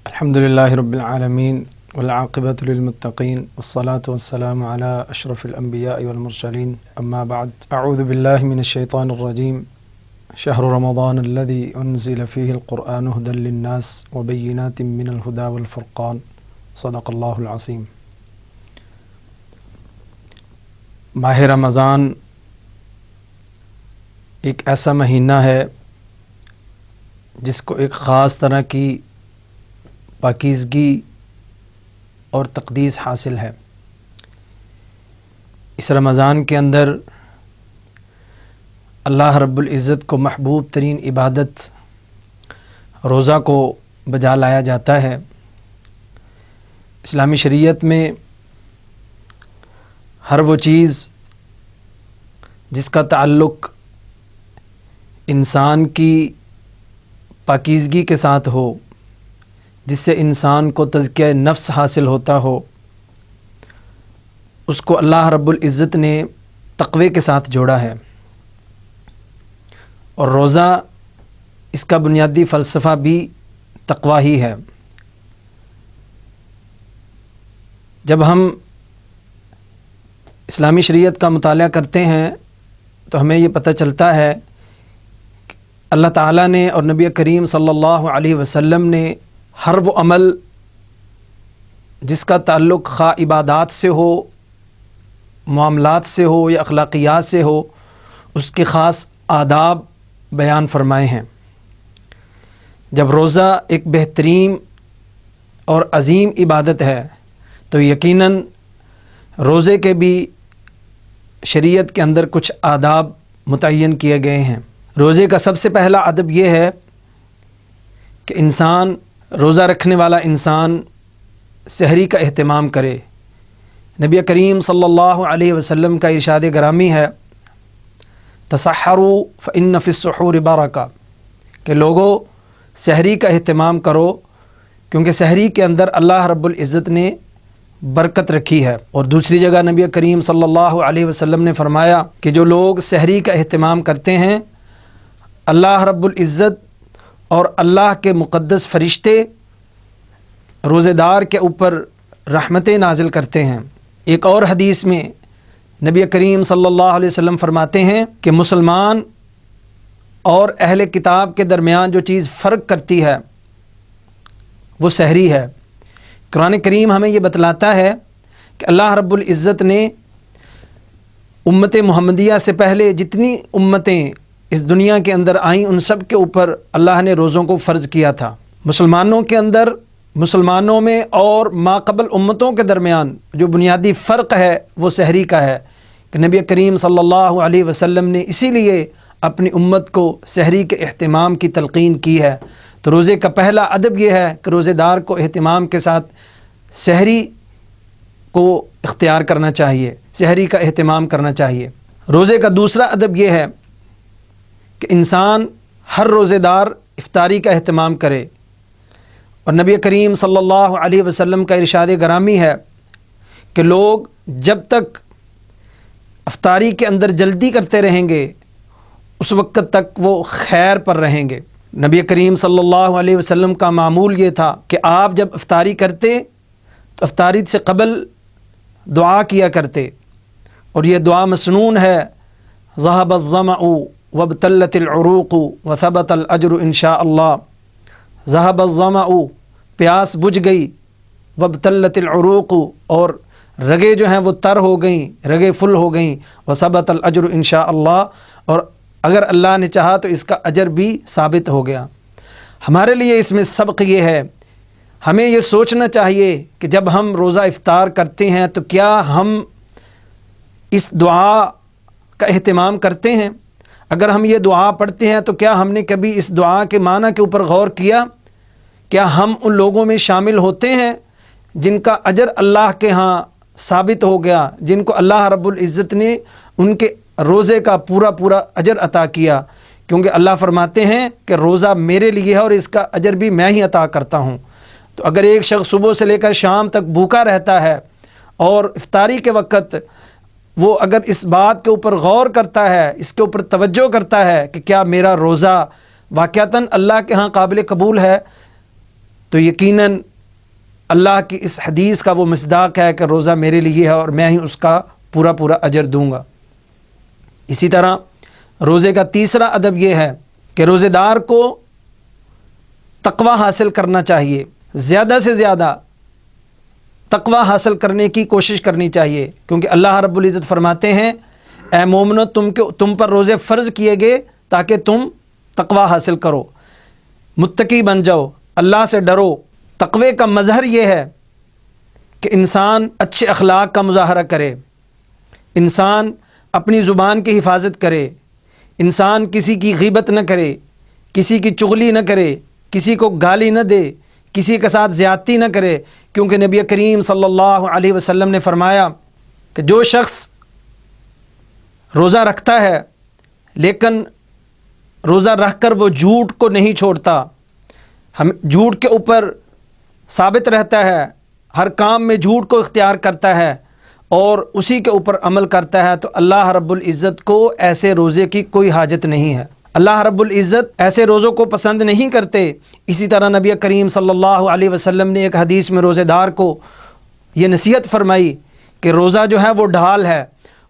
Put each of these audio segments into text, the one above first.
الحمدللہ رب العالمین والعاقبۃ للمتقین والصلاة والسلام علی اشرف الانبیاء والمرسلین اما بعد اعوذ باللہ من الشیطان الرجیم شہر رمضان الذی انزل فیہ القرآن ھدی للناس وبینات من الھدی والفرقان صدق اللہ العظیم۔ ماہ رمضان ایک ایسا مہینہ ہے جس کو ایک خاص طرح کی پاکیزگی اور تقدیس حاصل ہے۔ اس رمضان کے اندر اللہ رب العزت کو محبوب ترین عبادت روزہ کو بجا لایا جاتا ہے۔ اسلامی شریعت میں ہر وہ چیز جس کا تعلق انسان کی پاکیزگی کے ساتھ ہو، جس سے انسان کو تزکیہ نفس حاصل ہوتا ہو، اس کو اللہ رب العزت نے تقوی کے ساتھ جوڑا ہے۔ اور روزہ اس کا بنیادی فلسفہ بھی تقوی ہی ہے۔ جب ہم اسلامی شریعت کا مطالعہ کرتے ہیں تو ہمیں یہ پتہ چلتا ہے کہ اللہ تعالیٰ نے اور نبی کریم صلی اللہ علیہ وسلم نے ہر وہ عمل جس کا تعلق خواہ عبادات سے ہو، معاملات سے ہو یا اخلاقیات سے ہو، اس کے خاص آداب بیان فرمائے ہیں۔ جب روزہ ایک بہترین اور عظیم عبادت ہے تو یقیناً روزے کے بھی شریعت کے اندر کچھ آداب متعین کیے گئے ہیں۔ روزے کا سب سے پہلا ادب یہ ہے کہ انسان، روزہ رکھنے والا انسان سحری کا اہتمام کرے۔ نبی کریم صلی اللہ علیہ وسلم کا ارشاد گرامی ہے، تسحروا فإن فی السحور برکہ، کہ لوگوں سحری کا اہتمام کرو کیونکہ سحری کے اندر اللہ رب العزت نے برکت رکھی ہے۔ اور دوسری جگہ نبی کریم صلی اللہ علیہ وسلم نے فرمایا کہ جو لوگ سحری کا اہتمام کرتے ہیں، اللہ رب العزت اور اللہ کے مقدس فرشتے روزے دار کے اوپر رحمتیں نازل کرتے ہیں۔ ایک اور حدیث میں نبی کریم صلی اللہ علیہ وسلم فرماتے ہیں کہ مسلمان اور اہل کتاب کے درمیان جو چیز فرق کرتی ہے وہ سحری ہے۔ قرآن کریم ہمیں یہ بتلاتا ہے کہ اللہ رب العزت نے امت محمدیہ سے پہلے جتنی امتیں اس دنیا کے اندر آئیں ان سب کے اوپر اللہ نے روزوں کو فرض کیا تھا۔ مسلمانوں کے اندر، مسلمانوں میں اور ماقبل امتوں کے درمیان جو بنیادی فرق ہے وہ سحری کا ہے کہ نبی کریم صلی اللہ علیہ وسلم نے اسی لیے اپنی امت کو سحری کے اہتمام کی تلقین کی ہے۔ تو روزے کا پہلا ادب یہ ہے کہ روزے دار کو اہتمام کے ساتھ سحری کو اختیار کرنا چاہیے، سحری کا اہتمام کرنا چاہیے۔ روزے کا دوسرا ادب یہ ہے کہ انسان ہر روزے دار افطاری کا اہتمام کرے۔ اور نبی کریم صلی اللہ علیہ وسلم کا ارشاد گرامی ہے کہ لوگ جب تک افطاری کے اندر جلدی کرتے رہیں گے اس وقت تک وہ خیر پر رہیں گے۔ نبی کریم صلی اللہ علیہ وسلم کا معمول یہ تھا کہ آپ جب افطاری کرتے تو افطاری سے قبل دعا کیا کرتے، اور یہ دعا مسنون ہے، ذهب الظمأ وابتلت العروق وثبت الاجر انشاء اللہ۔ ذهب الظمأ، پیاس بجھ گئی، وابتلت العروق، اور رگیں جو ہیں وہ تر ہو گئیں، رگیں فل ہو گئیں، وثبت الاجر انشاء اللہ، اور اگر اللہ نے چاہا تو اس کا اجر بھی ثابت ہو گیا۔ ہمارے لیے اس میں سبق یہ ہے، ہمیں یہ سوچنا چاہیے کہ جب ہم روزہ افطار کرتے ہیں تو کیا ہم اس دعا کا اہتمام کرتے ہیں؟ اگر ہم یہ دعا پڑھتے ہیں تو کیا ہم نے کبھی اس دعا کے معنی کے اوپر غور کیا؟ کیا ہم ان لوگوں میں شامل ہوتے ہیں جن کا اجر اللہ کے ہاں ثابت ہو گیا، جن کو اللہ رب العزت نے ان کے روزے کا پورا اجر عطا کیا؟ کیونکہ اللہ فرماتے ہیں کہ روزہ میرے لیے ہے اور اس کا اجر بھی میں ہی عطا کرتا ہوں۔ تو اگر ایک شخص صبح سے لے کر شام تک بھوکا رہتا ہے اور افطاری کے وقت وہ اگر اس بات کے اوپر غور کرتا ہے، اس کے اوپر توجہ کرتا ہے کہ کیا میرا روزہ واقعتاً اللہ کے ہاں قابل قبول ہے، تو یقیناً اللہ کی اس حدیث کا وہ مصداق ہے کہ روزہ میرے لیے ہے اور میں ہی اس کا پورا پورا اجر دوں گا۔ اسی طرح روزے کا تیسرا ادب یہ ہے کہ روزے دار کو تقوی حاصل کرنا چاہیے، زیادہ سے زیادہ تقوی حاصل کرنے کی کوشش کرنی چاہیے، کیونکہ اللہ رب العزت فرماتے ہیں اے مومنو تم پر روزے فرض کیے گئے تاکہ تم تقوی حاصل کرو، متقی بن جاؤ، اللہ سے ڈرو۔ تقوی کا مظہر یہ ہے کہ انسان اچھے اخلاق کا مظاہرہ کرے، انسان اپنی زبان کی حفاظت کرے، انسان کسی کی غیبت نہ کرے، کسی کی چغلی نہ کرے، کسی کو گالی نہ دے، کسی کے ساتھ زیادتی نہ کرے، کیونکہ نبی کریم صلی اللہ علیہ وسلم نے فرمایا کہ جو شخص روزہ رکھتا ہے لیکن روزہ رکھ کر وہ جھوٹ کو نہیں چھوڑتا، جھوٹ کے اوپر ثابت رہتا ہے، ہر کام میں جھوٹ کو اختیار کرتا ہے اور اسی کے اوپر عمل کرتا ہے، تو اللہ رب العزت کو ایسے روزے کی کوئی حاجت نہیں ہے۔ اللہ رب العزت ایسے روزوں کو پسند نہیں کرتے۔ اسی طرح نبی کریم صلی اللہ علیہ وسلم نے ایک حدیث میں روزے دار کو یہ نصیحت فرمائی کہ روزہ جو ہے وہ ڈھال ہے،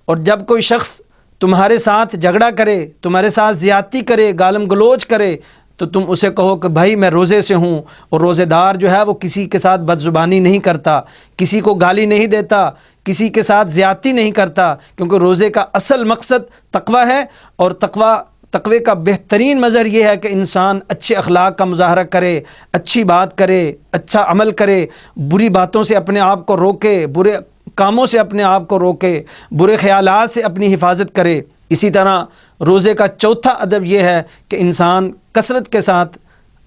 اور جب کوئی شخص تمہارے ساتھ جھگڑا کرے، تمہارے ساتھ زیادتی کرے، گالم گلوچ کرے، تو تم اسے کہو کہ بھائی میں روزے سے ہوں، اور روزے دار جو ہے وہ کسی کے ساتھ بد زبانی نہیں کرتا، کسی کو گالی نہیں دیتا، کسی کے ساتھ زیادتی نہیں کرتا، کیونکہ روزے کا اصل مقصد تقوی ہے، اور تقوی کا بہترین مظہر یہ ہے کہ انسان اچھے اخلاق کا مظاہرہ کرے، اچھی بات کرے، اچھا عمل کرے، بری باتوں سے اپنے آپ کو روکے، برے کاموں سے اپنے آپ کو روکے، برے خیالات سے اپنی حفاظت کرے۔ اسی طرح روزے کا چوتھا ادب یہ ہے کہ انسان کثرت کے ساتھ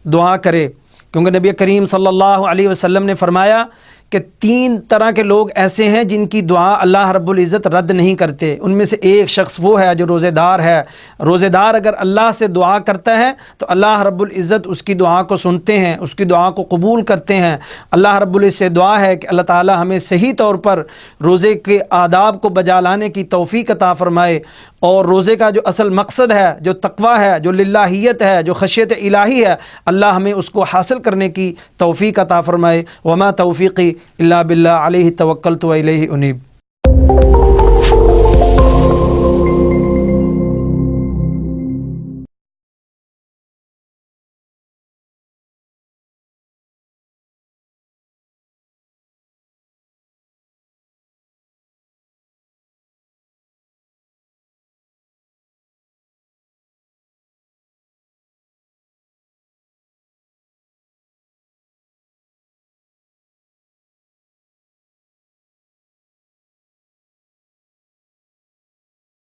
دعا کرے، کیونکہ نبی کریم صلی اللہ علیہ وسلم نے فرمایا کہ 3 طرح کے لوگ ایسے ہیں جن کی دعا اللہ رب العزت رد نہیں کرتے، ان میں سے ایک شخص وہ ہے جو روزے دار ہے۔ روزے دار اگر اللہ سے دعا کرتا ہے تو اللہ رب العزت اس کی دعا کو سنتے ہیں، اس کی دعا کو قبول کرتے ہیں۔ اللہ رب العزت سے دعا ہے کہ اللہ تعالی ہمیں صحیح طور پر روزے کے آداب کو بجا لانے کی توفیق عطا فرمائے، اور روزے کا جو اصل مقصد ہے، جو تقوی ہے، جو للہیت ہے، جو خشیت الہی ہے، اللہ ہمیں اس کو حاصل کرنے کی توفیق عطا فرمائے۔ وما توفیقی الا باللہ علیہ توکلت و الیہ انیب۔